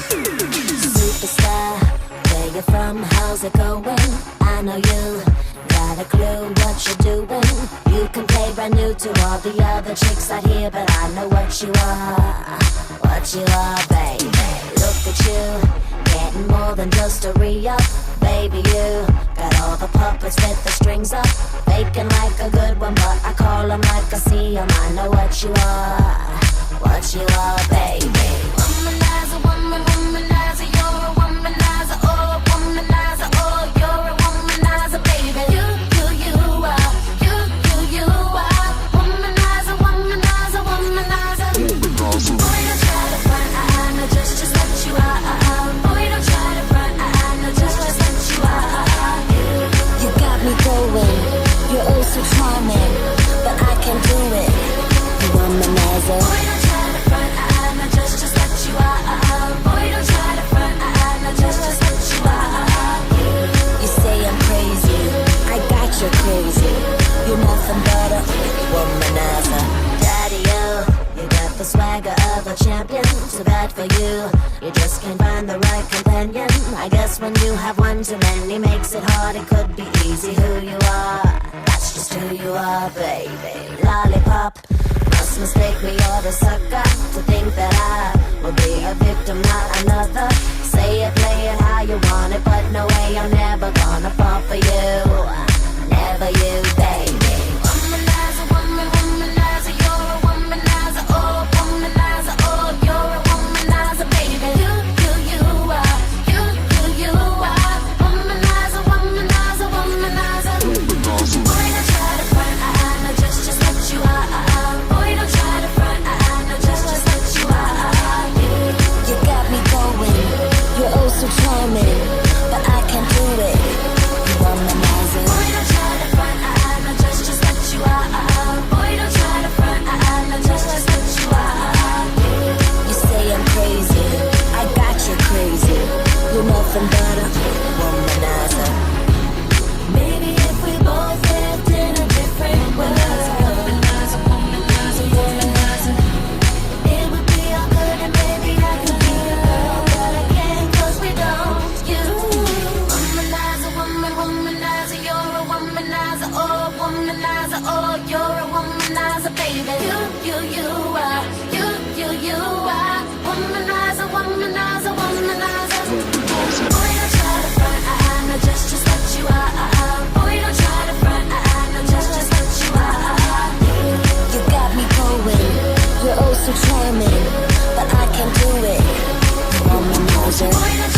Superstar, where you from? How's it going? I know you got a clue what you're doing. You can play brand new to all the other chicks out here, but I know what you are, baby. Look at you, getting more than just a re-up. Baby, you got all the puppets with the strings up, faking like a good one, but I call them like I see them. I know what you are, baby. Womanizer, womanizer, you're a womanizer, oh, womanizer, oh, you're a womanizer, baby. You are, you are, womanizer, womanizer, womanizer. Boy, don't try to front, no, just what you are. Boy, don't try to front, no, just what you are. You got me going, you're oh so charming, but I can't do it. You womanizer. Boy, don't try to front, no, just what you are. Boy, don't try to front, no, just what you are. You say I'm crazy, I got you crazy. You're nothing but a womanizer. Daddy, you got the swagger of a champion. Too bad for you, you just can't find the right companion. I guess when you have one too many makes it hard. It could be easy who you are, that's just who you are, baby. Lollipop, must mistake me or the sucker to think that I will be a victim, not another. Say it, play it how you want it, but no way, I'm never gonna fall for you. Never you, baby. Womanizer, womanizer, you're a womanizer, oh, womanizer, oh, you're a womanizer, baby. You are, you are, womanizer, womanizer, womanizer. Boy, don't try to front, no, just what you are. Boy, don't try to front, no, just what you are. You got me going, you're oh so charming, but I can't do it. You womanizer. Boy, don't try to front, no, just what you are. Boy, don't try to front, no, just what you are. You say I'm crazy, I got you crazy. You're nothing but a womanizer. Maybe if we both lived in a different world, it would be all good and maybe I could be your girl, but I can't 'cause we don't. You womanizer, womanizer, you're a womanizer, oh, womanizer, oh, you're a womanizer, baby. You are, you are, womanizer, womanizer, womanizer. Boy, don't try to front, no, just what you are. Boy, don't try to front, no, just what you are. You got me going, you're oh so charming, but I can't do it. Womanizer. Boy, don't